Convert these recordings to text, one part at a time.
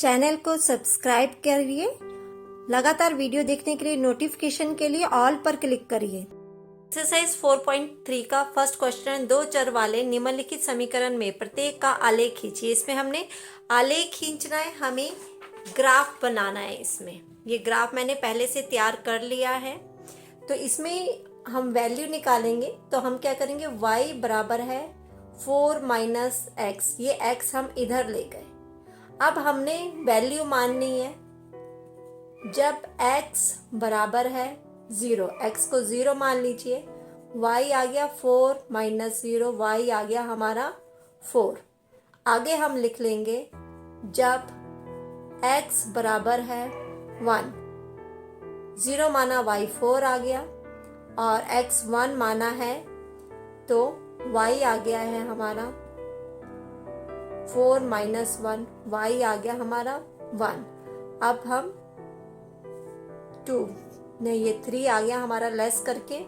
Channel को subscribe करिए। लगातार वीडियो देखने के लिए नोटिफिकेशन के लिए ऑल पर क्लिक करिए। एक्सरसाइज 4.3 का फर्स्ट क्वेश्चन, दो चर वाले निम्नलिखित समीकरण में प्रत्येक का आलेख खींचिए। इसमें हमने आलेख खींचना है, हमें ग्राफ बनाना है। इसमें ये ग्राफ मैंने पहले से तैयार कर लिया है। तो इसमें हम वैल्यू निकालेंगे। तो हम क्या करेंगे, y बराबर है 4 माइनस एक्स। ये x हम इधर ले गए। अब हमने वैल्यू माननी है। जब x बराबर है 0, x को 0 मान लीजिए। y आ गया 4 माइनस 0, y आ गया हमारा 4। आगे हम लिख लेंगे जब x बराबर है 1, 0 माना y 4 आ गया और x 1 माना है तो y आ गया है हमारा 4 माइनस 1, y आ गया हमारा 1। अब हम 2 नहीं, ये 3 आ गया हमारा लेस करके,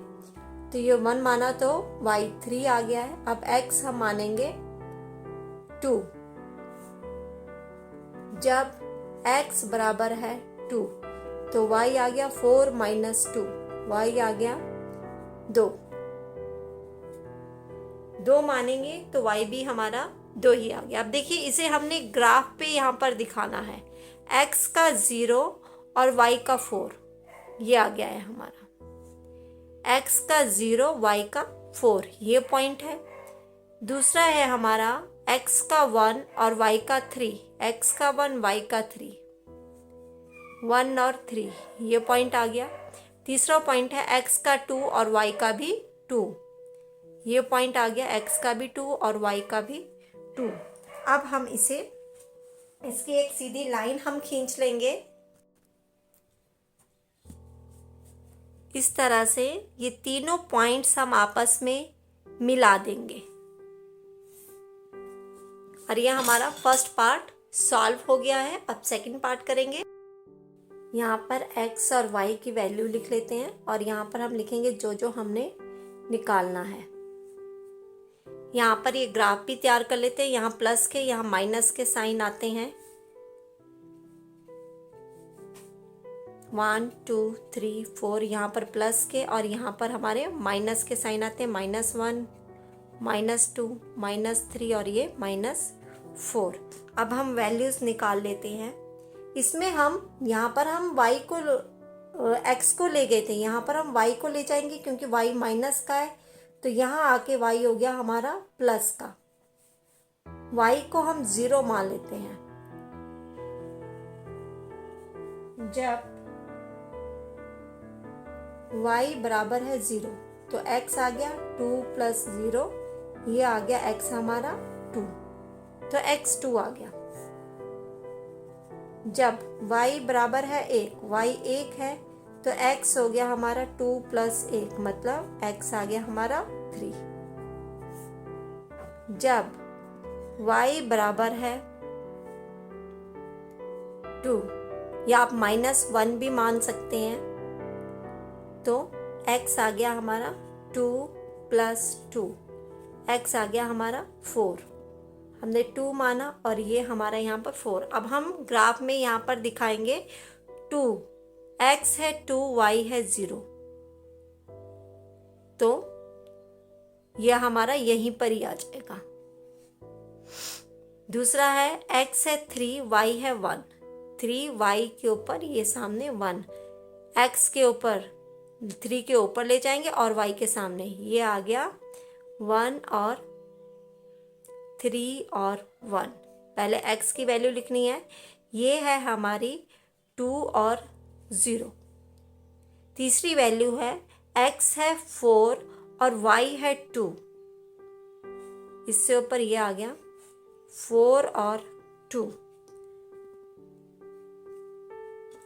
तो ये 1 माना तो y 3 आ गया है। अब x हम मानेंगे 2। जब x बराबर है 2 तो y आ गया 4 माइनस 2, y आ गया 2। 2 मानेंगे तो y भी हमारा 2 ही आ गया। अब देखिए, इसे हमने ग्राफ पे यहाँ पर दिखाना है। x का 0 और y का 4, ये आ गया है हमारा। x का 0, y का 4, ये पॉइंट है। दूसरा है हमारा x का 1 और y का 3, x का 1 y का 3, 1 और 3, ये पॉइंट आ गया। तीसरा पॉइंट है x का 2 और y का भी 2, ये पॉइंट आ गया। x का भी 2 और y का भी 2। अब हम इसकी एक सीधी लाइन हम खींच लेंगे। इस तरह से ये तीनों पॉइंट्स हम आपस में मिला देंगे और ये हमारा फर्स्ट पार्ट सॉल्व हो गया है। अब सेकंड पार्ट करेंगे। यहाँ पर x और y की वैल्यू लिख लेते हैं और यहाँ पर हम लिखेंगे जो जो हमने निकालना है। यहाँ पर ये ग्राफ भी तैयार कर लेते हैं। यहाँ प्लस के, यहाँ माइनस के साइन आते हैं। 1 2 3 4, यहाँ पर प्लस के और यहाँ पर हमारे माइनस के साइन आते हैं। -1, -2, -3 और ये -4। अब हम वैल्यूज निकाल लेते हैं। इसमें हम यहाँ पर हम y को x को ले गए थे, यहाँ पर हम y को ले जाएंगे क्योंकि y माइनस का है। तो यहाँ आके y हो गया हमारा प्लस का। y को हम 0 मान लेते हैं। जब y बराबर है 0 तो x आ गया 2 प्लस 0, ये आ गया x हमारा 2, तो x 2 आ गया। जब y बराबर है 1, y 1 है तो x हो गया हमारा 2 प्लस 1, मतलब x आ गया हमारा 3। जब y बराबर है 2, या आप -1 भी मान सकते हैं, तो x आ गया हमारा 2 प्लस 2, x आ गया हमारा 4। हमने 2 माना और ये हमारा यहाँ पर 4। अब हम ग्राफ में यहाँ पर दिखाएंगे 2, x है 2, y है 0, तो यह हमारा यहीं पर ही आ जाएगा। दूसरा है x है 3, y है 1, 3 y के ऊपर ये सामने 1, x के ऊपर 3 के ऊपर ले जाएंगे और y के सामने ये आ गया 1 और 3 और 1। पहले x की वैल्यू लिखनी है। ये है हमारी 2 और 0। तीसरी वैल्यू है x है 4 और y है 2, इससे ऊपर ये आ गया 4 और 2।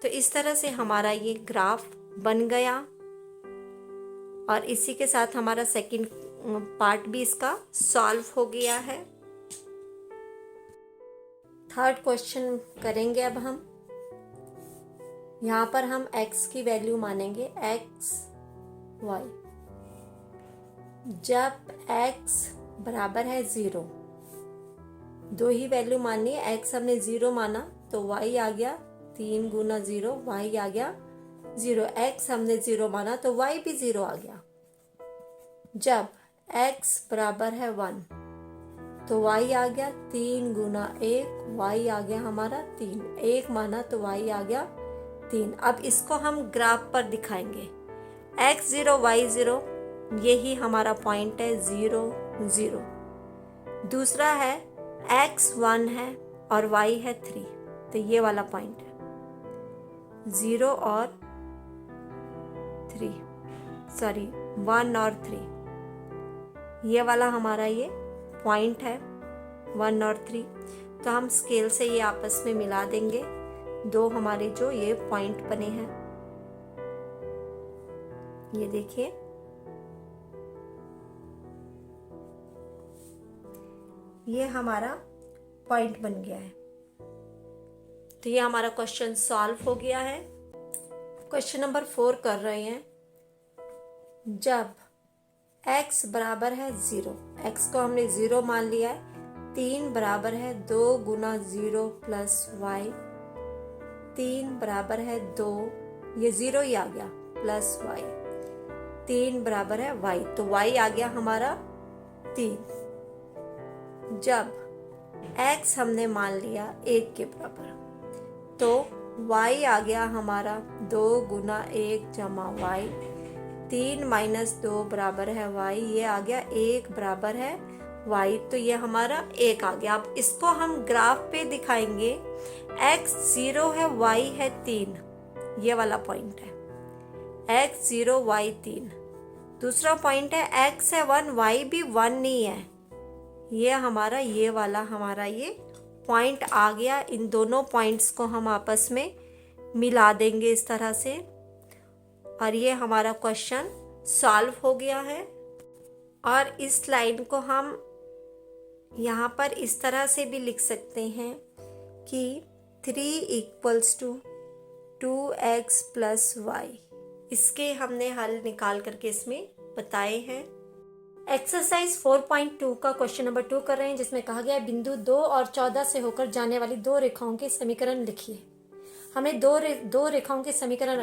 तो इस तरह से हमारा ये ग्राफ बन गया और इसी के साथ हमारा सेकंड पार्ट भी इसका सॉल्व हो गया है। थर्ड क्वेश्चन करेंगे। अब हम यहाँ पर हम x की वैल्यू मानेंगे x y। जब x बराबर है 0, दो ही वैल्यू माननी है। x हमने 0 माना तो y आ गया 3 गुना 0, y आ गया 0। x हमने 0 माना तो y भी 0 आ गया। जब x बराबर है 1 तो y आ गया 3 गुना 1, y आ गया हमारा 3। 1 माना तो y आ गया 3। अब इसको हम ग्राफ पर दिखाएंगे। x0 y0 यही हमारा पॉइंट है 0 0। दूसरा है x1 है और y है 3, तो ये वाला पॉइंट है 0 और 3, सॉरी 1 और 3, ये वाला हमारा ये पॉइंट है 1 और 3। तो हम स्केल से ये आपस में मिला देंगे, दो हमारे जो ये पॉइंट बने हैं, ये देखिए ये हमारा पॉइंट बन गया है। तो ये हमारा क्वेश्चन सॉल्व हो गया है। क्वेश्चन नंबर 4 कर रहे हैं। जब x बराबर है 0, x को हमने 0 मान लिया है, 3 बराबर है 2 गुना 0 प्लस y, 3 बराबर है 2, ये 0 ही आ गया, प्लस y, 3 बराबर है y, तो y आ गया हमारा 3। जब x हमने मान लिया 1 के बराबर, तो y आ गया हमारा 2 गुना 1 जमा y, 3 माइनस 2 बराबर है y, ये आ गया 1 बराबर है y, तो ये हमारा 1 आ गया। अब इसको हम ग्राफ पे दिखाएंगे। x 0 है, y है 3, ये वाला पॉइंट है x 0 y 3। दूसरा पॉइंट है x है 1, y भी 1 नहीं है, ये हमारा ये वाला हमारा ये पॉइंट आ गया। इन दोनों पॉइंट्स को हम आपस में मिला देंगे इस तरह से, और ये हमारा क्वेश्चन सॉल्व हो गया है। और इस लाइन को हम यहाँ पर इस तरह से भी लिख सकते हैं कि 3 = 2x + y। इसके हमने हल निकाल करके इसमें बताए हैं। एक्सरसाइज 4.2 का क्वेश्चन नंबर 2 कर रहे हैं, जिसमें कहा गया है बिंदु 2 और 14 से होकर जाने वाली दो रेखाओं के समीकरण लिखिए। हमें दो रेखाओं के समीकरण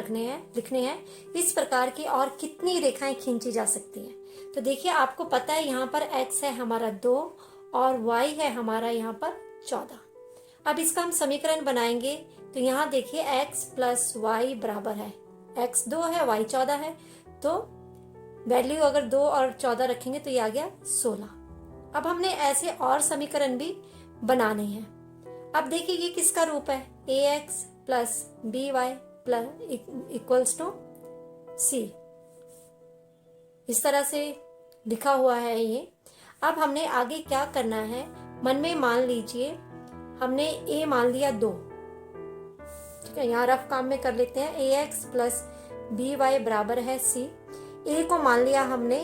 लिखने हैं। इस प्रकार की और कितनी रेखाएं खींची जा सकती हैं? तो देखिए, आपको पता है यहाँ पर x है हमारा 2 और y है हमारा यहाँ पर 14। अब इसका हम समीकरण बनाएंगे। तो यहाँ देखिए x + y बराबर है, x 2 है y 14 है, तो वैल्यू अगर 2 और 14 रखेंगे तो ये आ गया 16। अब हमने ऐसे और समीकरण भी बनाने हैं। अब देखिए ये किसका रूप है, ax + by = c, इस तरह से लिखा हुआ है ये। अब हमने आगे क्या करना है, मन में मान लीजिए हमने a मान लिया 2, ठीक है, यहाँ रफ काम में कर लेते हैं। ax + by बराबर है c, a को मान लिया हमने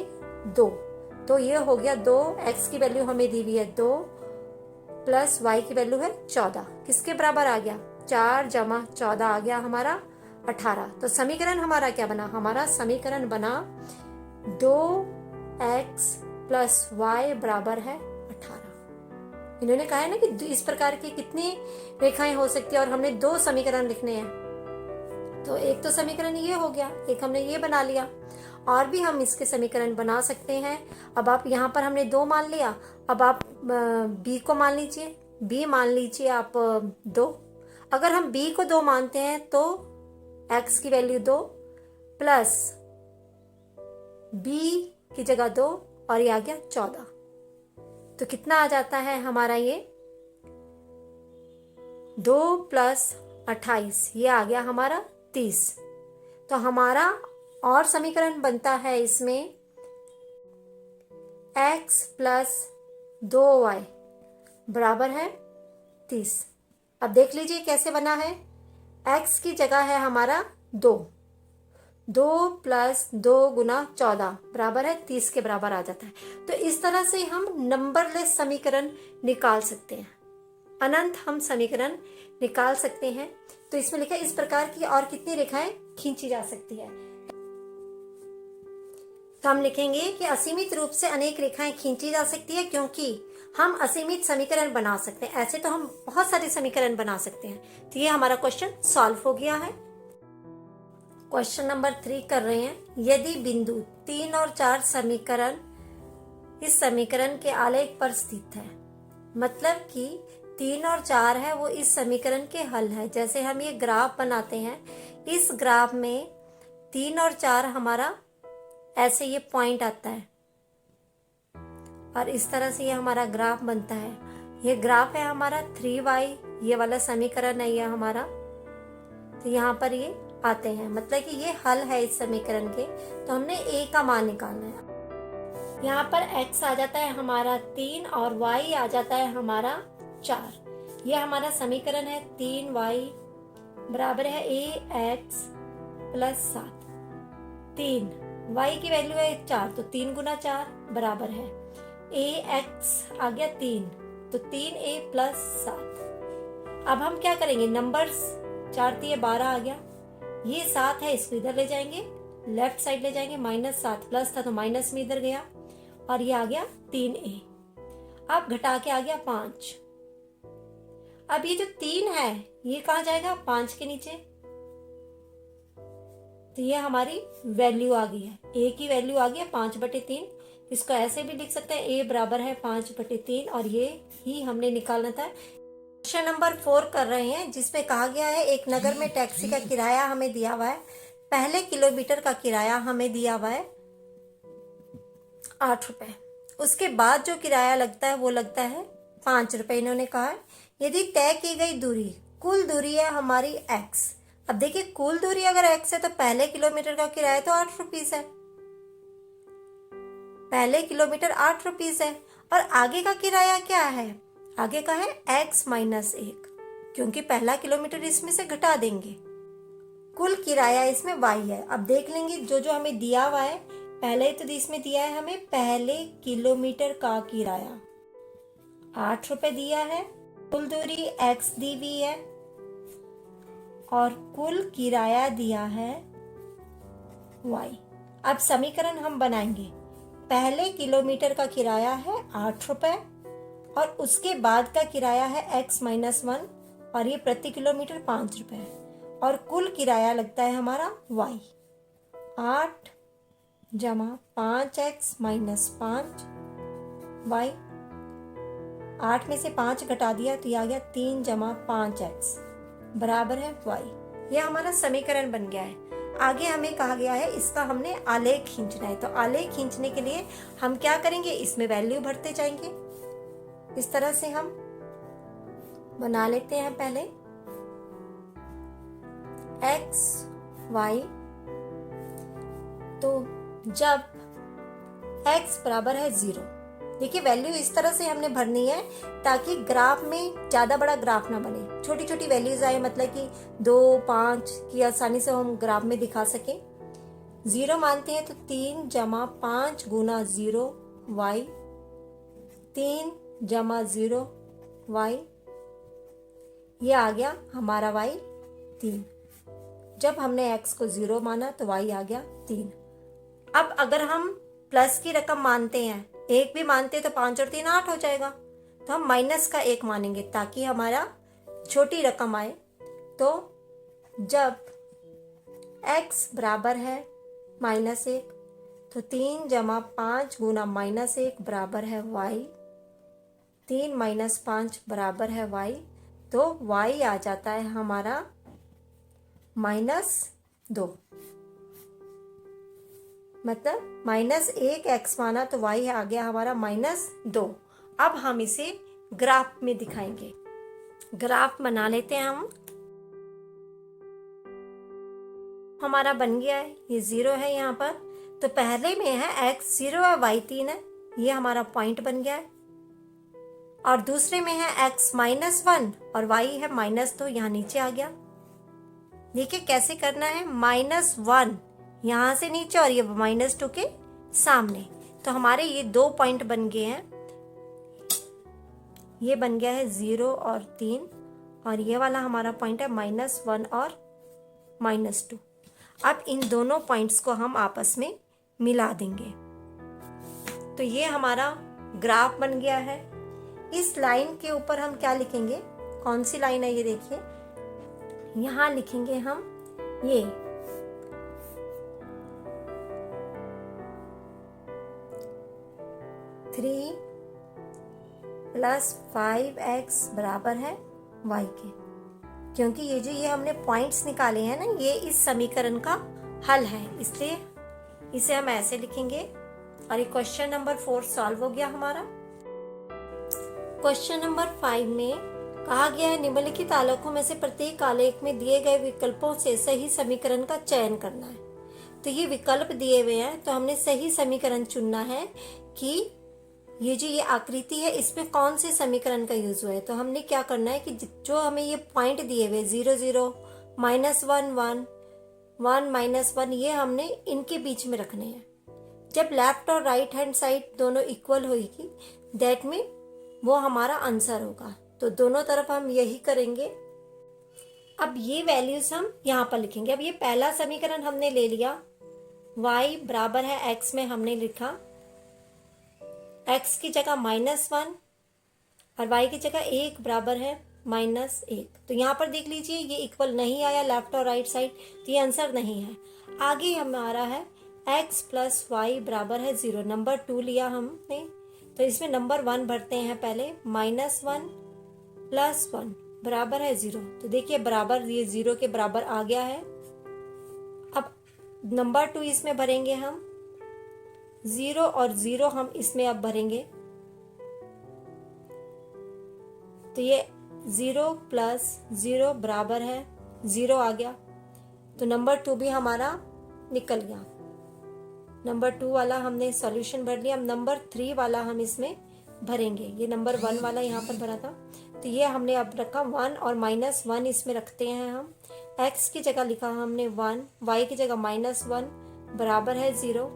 2, तो ये हो गया 2, x की वैल्यू हमें दी हुई है 2 प्लस y की वैल्यू है 14, किसके बराबर आ गया, 4 जमा 14 आ गया हमारा 18। तो समीकरण हमारा क्या बना, हमारा समीकरण बना 2x + y बराबर है 18। इन्होंने कहा है ना कि इस प्रकार की कितनी रेखाएं हो सकती है, और हमने 2 समीकरण लिखने हैं। तो एक तो समीकरण ये हो गया, एक हमने ये बना लिया, और भी हम इसके समीकरण बना सकते हैं। अब आप यहाँ पर हमने 2 मान लिया, अब आप b को मान लीजिए, b मान लीजिए आप 2। अगर हम b को 2 मानते हैं तो x की वैल्यू 2 प्लस b की जगह 2 और ये आ गया 14। तो कितना आ जाता है हमारा ये 2 + 28, ये आ गया हमारा 30। तो हमारा और समीकरण बनता है इसमें x + 2y बराबर है 30। अब देख लीजिए कैसे बना है, x की जगह है हमारा 2 + 2 गुना 14 बराबर है 30 के बराबर आ जाता है। तो इस तरह से हम नंबरलेस समीकरण निकाल सकते हैं, अनंत हम समीकरण निकाल सकते हैं। तो इसमें लिखा है इस प्रकार की और कितनी रेखाएं खींची जा सकती है। तो हम लिखेंगे कि असीमित रूप से अनेक रेखाएं खींची जा सकती है, क्योंकि हम असीमित समीकरण बना सकते हैं। ऐसे तो हम बहुत सारे समीकरण बना सकते हैं। तो ये हमारा क्वेश्चन सॉल्व हो गया है। क्वेश्चन नंबर 3 कर रहे हैं, यदि बिंदु 3 और 4 समीकरण इस समीकरण के आलेख पर स्थित है, मतलब कि 3 और 4 है वो इस समीकरण के हल है। जैसे हम ये ग्राफ बनाते हैं, इस ग्राफ में 3 और 4 हमारा ऐसे ये पॉइंट आता है और इस तरह से ये हमारा ग्राफ बनता है। ये ग्राफ है हमारा 3y, ये वाला समीकरण है ये हमारा। तो यहाँ पर ये आते हैं, मतलब कि ये हल है इस समीकरण के। तो हमने a का मान निकालना है। यहाँ पर x आ जाता है हमारा 3 और y आ जाता है हमारा 4। ये हमारा समीकरण है 3y बराबर है ax प्लस 7। 3 y की वैल्यू है 4, तो 3 गुना 4 बराबर है ax आ गया 3, तो 3a प्लस 7। अब हम क्या करेंगे, नंबर्स 4 3 12 आ गया, ये 7 है इसको इधर ले जाएंगे, लेफ्ट साइड ले जाएंगे, -7 प्लस था तो माइनस में इधर गया और ये आ गया 3a। अब घटा के आ गया 5। अब ये जो 3 है ये कहाँ जाएगा, 5 के नीचे। तो ये हमारी वैल्यू आ गई है, a की वैल्यू आ गई है 5/3। इसको ऐसे भी लिख सकते हैं, a बराबर है 5/3 और ये ही हमने निकालना था। क्वेश्चन नंबर 4 कर रहे हैं, जिसमें कहा गया है एक नगर में टैक्सी का किराया हमें दिया हुआ है। पहले किलोमीटर का किराया हमें दिया हुआ है 8 रुपए। उसके बाद जो किराया लगता है वो लगता है 5 रुपए इन्होंने कहा है। यदि तय की गई दूरी, कुल दूरी है हमारी x। अब देखिए कुल दूरी अगर x है तो पहले किलोमीटर का किराया तो 8 रुपीस है, पहले किलोमीटर 8 रुपीस है। और आगे का किराया क्या है, आगे का है x माइनस 1, क्योंकि पहला किलोमीटर इसमें से घटा देंगे। कुल किराया इसमें y है। अब देख लेंगे जो जो हमें दिया हुआ है, पहले तो इसमें दिया है हमें पहले किलोमीटर का किराया 8 रुपए दिया है, कुल दूरी x दी हुई है और कुल किराया दिया है y। अब समीकरण हम बनाएंगे, पहले किलोमीटर का किराया है 8 रुपए और उसके बाद का किराया है x माइनस 1 और ये प्रति किलोमीटर 5 रुपए है और कुल किराया लगता है हमारा y। 8 जमा 5x माइनस 5 y, 8 में से 5 घटा दिया तो ये आ गया 3 जमा 5x बराबर है y। ये हमारा समीकरण बन गया है। आगे हमें कहा गया है इसका हमने आलेख खींचना है। तो आलेख खींचने के लिए हम क्या करेंगे, इसमें वैल्यू भरते जाएंगे। इस तरह से हम बना लेते हैं पहले x y। तो जब x बराबर है 0, देखिए वैल्यू इस तरह से हमने भरनी है ताकि ग्राफ में ज्यादा बड़ा ग्राफ ना बने, छोटी छोटी वैल्यूज आए, मतलब कि 2 5 की आसानी से हम ग्राफ में दिखा सकें। 0 मानते हैं तो 3 जमा 5 गुना 0 y, 3 जमा 0 y, ये आ गया हमारा y 3। जब हमने x को 0 माना तो y आ गया 3। अब अगर हम प्लस की रकम मानते हैं, 1 भी मानते हैं तो 5 और 3 8 हो जाएगा। तो हम माइनस का 1 मानेंगे ताकि हमारा छोटी रकम आए। तो जब x बराबर है -1 तो 3 जमा 5 गुना -1 बराबर है y, 3 माइनस 5 बराबर है y। तो y आ जाता है हमारा -2, मतलब -1 x माना तो y आ गया हमारा -2। अब हम इसे ग्राफ में दिखाएंगे। ग्राफ बना लेते हैं हम। हमारा बन गया है, ये 0 है यहाँ पर, तो पहले में है x 0 है y 3 है, ये हमारा पॉइंट बन गया है। और दूसरे में है x -1 और y है -2, यहाँ नीचे आ गया। देखिए कैसे करना है, -1 यहाँ से नीचे और ये -2 के सामने। तो हमारे ये 2 पॉइंट बन गए हैं, ये बन गया है 0 और 3 और ये वाला हमारा पॉइंट है -1 और -2। अब इन दोनों पॉइंट्स को हम आपस में मिला देंगे। तो ये हमारा ग्राफ बन गया है। इस लाइन के ऊपर हम क्या लिखेंगे, कौन सी लाइन है ये देखिए, यहाँ लिखेंगे हम ये 3 + 5x बराबर है y के, क्योंकि ये हमने पॉइंट्स निकाले हैं ना, ये इस समीकरण का हल है, इसलिए इसे हम ऐसे लिखेंगे। और ये क्वेश्चन नंबर 4 सॉल्व हो गया हमारा। क्वेश्चन नंबर 5 में कहा गया है निम्नलिखित आलेखों में से प्रत्येक आलेख में दिए गए विकल्पों से सही समीकरण का चयन करना है। तो ये विकल्प दिए हुए हैं, तो हमने सही समीकरण चुनना है कि ये आकृति है, इसमें कौन से समीकरण का यूज हुआ है। तो हमने क्या करना है कि जो हमें ये पॉइंट दिए हुए 0 0 -1 1 1 -1, ये हमने इनके बीच में रखने हैं। जब लेफ्ट और राइट हैंड साइड दोनों इक्वल होगी, दैट में वो हमारा आंसर होगा। तो दोनों तरफ हम यही करेंगे। अब ये वैल्यूज हम यहाँ पर लिखेंगे। अब ये पहला समीकरण हमने ले लिया, y बराबर है x में हमने लिखा x की जगह -1 और y की जगह 1 बराबर है -1। तो यहाँ पर देख लीजिए ये इक्वल नहीं आया लेफ्ट और राइट साइड, तो ये आंसर नहीं है। आगे हमारा है x + y बराबर है 0। नंबर 2 लिया हमने, तो इसमें नंबर 1 भरते हैं पहले। -1 + 1 बराबर है 0। तो देखिए बराबर, ये 0 के बराबर आ गया है। अब नंबर 2 इसमें भरेंगे हम, 0 और 0 हम इसमें अब भरेंगे। तो ये 0 + 0 बराबर है 0 आ गया। तो नंबर 2 भी हमारा निकल गया। नंबर 2 वाला हमने सॉल्यूशन भर लिया। अब नंबर 3 वाला हम इसमें भरेंगे। ये नंबर 1 वाला यहाँ पर भरा था, तो ये हमने अब रखा 1 और -1 इसमें रखते हैं हम। x की जगह लिखा हमने 1, y की जगह -1 बराबर है 0।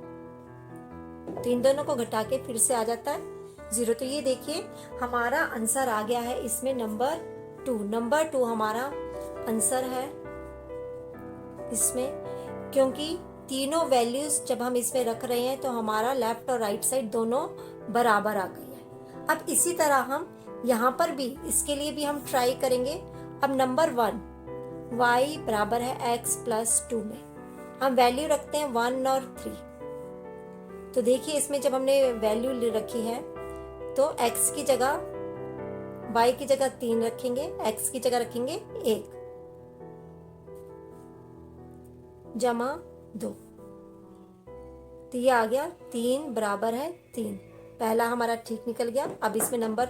तो इन दोनों को घटा के फिर से आ जाता है 0। तो ये देखिए हमारा आंसर आ गया है इसमें नंबर 2। नंबर 2 हमारा आंसर है इसमें, क्योंकि तीनों वैल्यूज जब हम इसमें रख रहे हैं तो हमारा लेफ्ट और राइट साइड दोनों बराबर आ गई है। अब इसी तरह हम यहाँ पर भी इसके लिए भी हम ट्राई करेंगे। अब नंबर 1 y बराबर है x + 2 में हम वैल्यू रखते हैं 1 और 3। तो देखिए इसमें जब हमने वैल्यू रखी है तो x की जगह y की जगह 3 रखेंगे, x की जगह रखेंगे 1 जमा 2। तो ये आ गया 3 बराबर है 3। पहला हमारा ठीक निकल गया। अब इसमें नंबर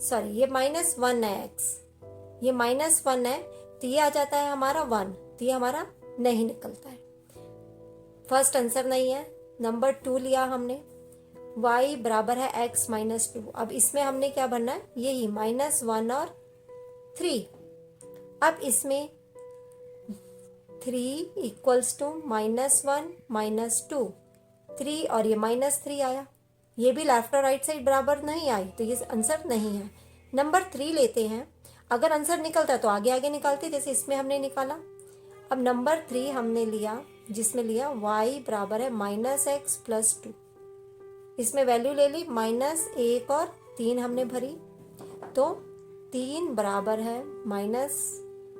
ये -1 है x, ये -1 है, तो ये आ जाता है हमारा 1। तो ये हमारा नहीं निकलता है, फर्स्ट आंसर नहीं है। नंबर 2 लिया हमने, y बराबर है x - 2। अब इसमें हमने क्या भरना है, यही -1 और 3। अब इसमें 3 = -1 - 2, 3 और ये -3 आया। ये भी लेफ्ट और राइट साइड बराबर नहीं आई, तो ये आंसर नहीं है। नंबर 3 लेते हैं। अगर आंसर निकलता तो आगे आगे निकालते, जैसे इसमें हमने निकाला। अब नंबर 3 हमने लिया, जिसमें लिया y बराबर है -x + 2। इसमें वैल्यू ले ली -1 और 3 हमने भरी, तो 3 बराबर है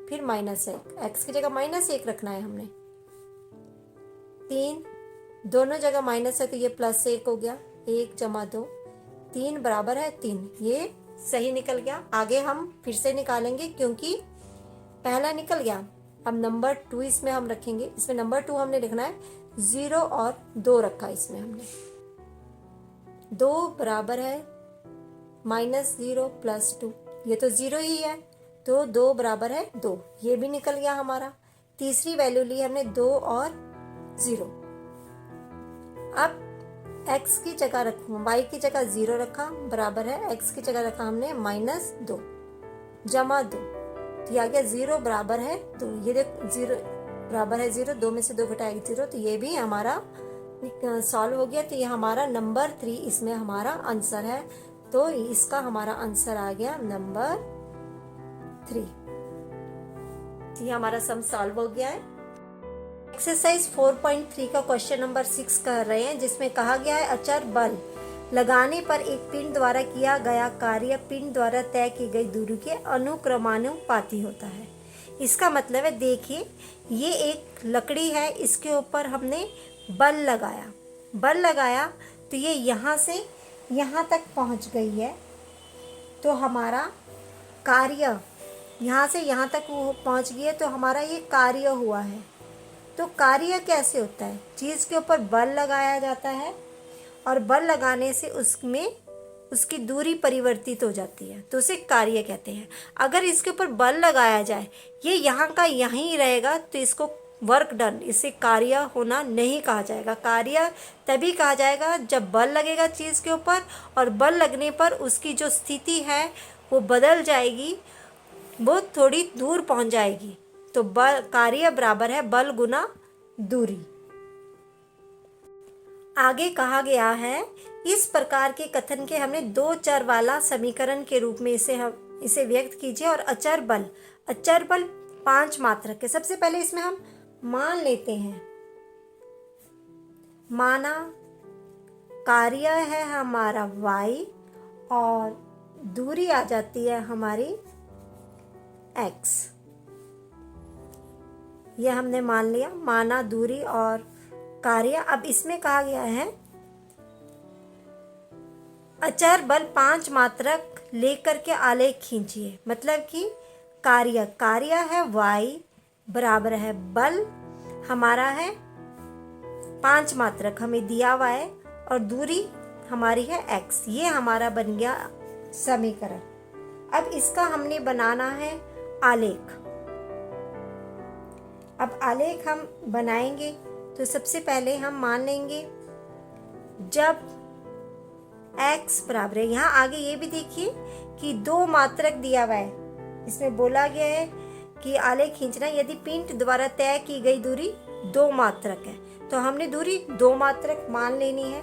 फिर -1, x की जगह -1 रखना है हमने। 3 दोनों जगह माइनस है तो ये +1 हो गया, 1 जमा 2, 3 बराबर है 3। ये सही निकल गया। आगे हम फिर से निकालेंगे क्योंकि पहला निकल गया। अब नंबर 2 इसमें हम रखेंगे। इसमें नंबर 2 हमने लिखना है 0 और 2 रखा इसमें हमने। 2 बराबर है -0 + 2, ये तो 0 ही है, तो 2 बराबर है 2, ये भी निकल गया हमारा। तीसरी वैल्यू ली हमने 2 और 0। अब x की जगह रखूँ, y की जगह 0 रखा, बराबर है x की जगह रखा हमने -2 जमा 2, तो ये आ गया 0 बराबर है 2। ये देख 0 बराबर है 0, 2 में से 2 घटाएगा 0, तो ये भी हमारा सॉल्व हो गया। तो ये हमारा नंबर 3 इसमें हमारा आंसर है। तो इसका हमारा आंसर आ गया नंबर 3। तो ये हमारा सम सॉल्व हो गया है। एक्सरसाइज 4.3 का क्वेश्चन नंबर 6 कर रहे हैं, जिसमें कहा गया है अचर बल लगाने पर एक पिंड द्वारा किया गया कार्य पिंड द्वारा तय की गई दूरी के अनुक्रमानुपाती होता है। इसका मतलब है, देखिए ये एक लकड़ी है, इसके ऊपर हमने बल लगाया तो ये यहाँ से यहाँ तक पहुँच गई है। तो हमारा कार्य यहाँ से यहाँ तक वो पहुँच गई है, तो हमारा ये कार्य हुआ है। तो कार्य कैसे होता है? चीज़ के ऊपर बल लगाया जाता है और बल लगाने से उसमें उसकी दूरी परिवर्तित हो जाती है, तो उसे कार्य कहते हैं। अगर इसके ऊपर बल लगाया जाए, ये यहाँ का यहीं रहेगा, तो इसको वर्क डन, इसे कार्य होना नहीं कहा जाएगा। कार्य तभी कहा जाएगा जब बल लगेगा चीज़ के ऊपर, और बल लगने पर उसकी जो स्थिति है वो बदल जाएगी, वो थोड़ी दूर पहुँच जाएगी। तो बल कार्य बराबर है बल गुना दूरी। आगे कहा गया है, इस प्रकार के कथन के हमने दो चर वाला समीकरण के रूप में इसे व्यक्त कीजिए। और अचर बल 5 मात्रक है। सबसे पहले इसमें हम मान लेते हैं, माना कार्य है हमारा y और दूरी आ जाती है हमारी x। यह हमने मान लिया, माना दूरी और कार्य। अब इसमें कहा गया है अचर बल 5 मात्रक लेकर के आलेख खींचिए। मतलब कि कार्य है y बराबर है बल हमारा है 5 मात्रक हमें दिया हुआ है, और दूरी हमारी है x। ये हमारा बन गया समीकरण। अब इसका हमने बनाना है आलेख। अब आलेख हम बनाएंगे तो सबसे पहले हम मान लेंगे जब x बराबर है, यहाँ आगे ये भी देखिए कि 2 मात्रक दिया हुआ है। इसमें बोला गया है कि आलेख खींचना यदि पिंड द्वारा तय की गई दूरी 2 मात्रक है, तो हमने दूरी 2 मात्रक मान लेनी है।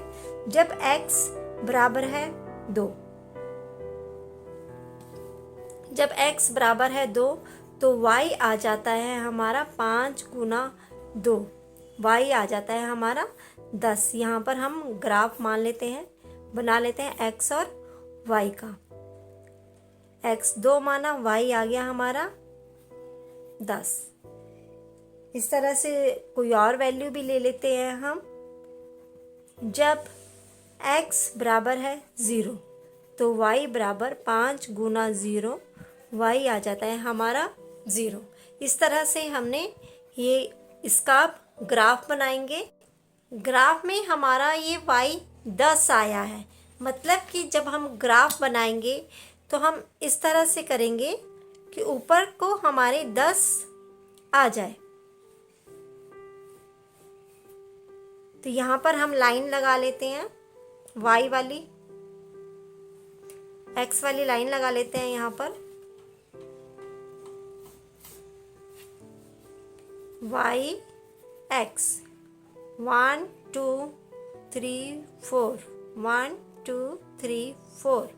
जब x बराबर है 2, जब x बराबर है 2 तो y आ जाता है हमारा 5 गुना 2, y आ जाता है हमारा 10। यहाँ पर हम ग्राफ मान लेते हैं, बना लेते हैं x और y का। x 2 माना, y आ गया हमारा 10। इस तरह से कोई और वैल्यू भी ले लेते हैं हम। जब x बराबर है 0 तो y बराबर 5 गुना 0, y आ जाता है हमारा 0। इस तरह से हमने ये इसका ग्राफ बनाएंगे। ग्राफ में हमारा ये y 10 आया है। मतलब कि जब हम ग्राफ बनाएंगे तो हम इस तरह से करेंगे कि ऊपर को हमारे 10 आ जाए। तो यहाँ पर हम लाइन लगा लेते हैं, y वाली x वाली लाइन लगा लेते हैं यहाँ पर। y x 1 2 3 4 1 2 3 4।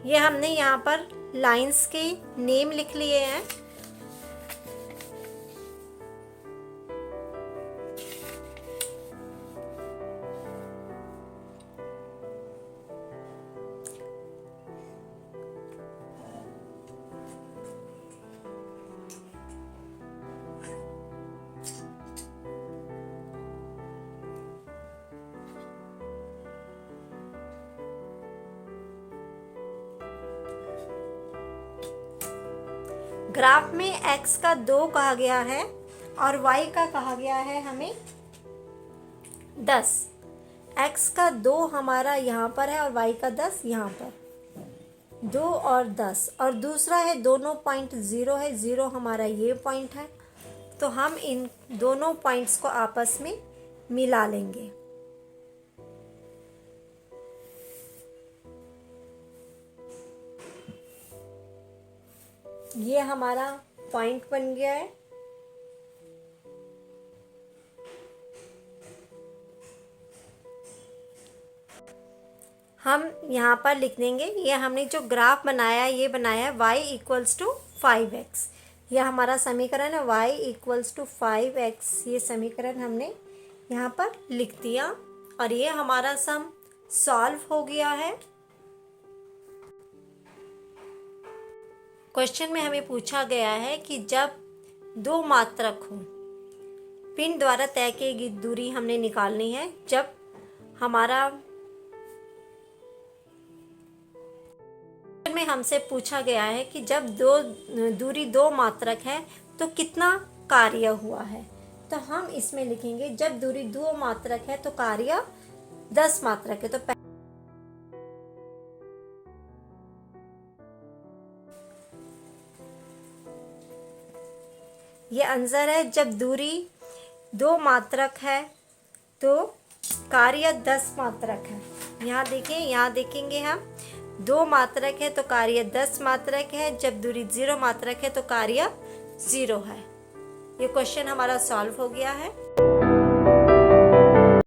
ये हमने यहाँ पर लाइंस के नेम लिख लिए हैं। ग्राफ में x का 2 कहा गया है और y का कहा गया है हमें 10। x का 2 हमारा यहाँ पर है और y का 10 यहाँ पर, 2 और 10। और दूसरा है दोनों पॉइंट 0 है, 0 हमारा ये पॉइंट है। तो हम इन दोनों पॉइंट्स को आपस में मिला लेंगे। ये हमारा पॉइंट बन गया है। हम यहाँ पर लिख देंगे, ये हमने जो ग्राफ बनाया ये बनाया है y इक्वल्स टू 5x। यह हमारा समीकरण है y इक्वल्स टू 5x। ये समीकरण हमने यहाँ पर लिख दिया और ये हमारा सम सॉल्व हो गया है। क्वेश्चन में हमें पूछा गया है कि जब दो मात्रक हो, पिंड द्वारा तय की गई दूरी हमने निकालनी है। जब हमारा में हमसे पूछा गया है कि जब दूरी दो मात्रक है तो कितना कार्य हुआ है, तो हम इसमें लिखेंगे जब दूरी दो मात्रक है तो कार्य 10 मात्रक है। तो ये आंसर है, जब दूरी दो मात्रक है तो कार्य 10 मात्रक है। यहाँ देखिए, यहाँ देखेंगे हम, दो मात्रक है तो कार्य 10 मात्रक है। जब दूरी 0 मात्रक है तो कार्य 0 है। ये क्वेश्चन हमारा सॉल्व हो गया है।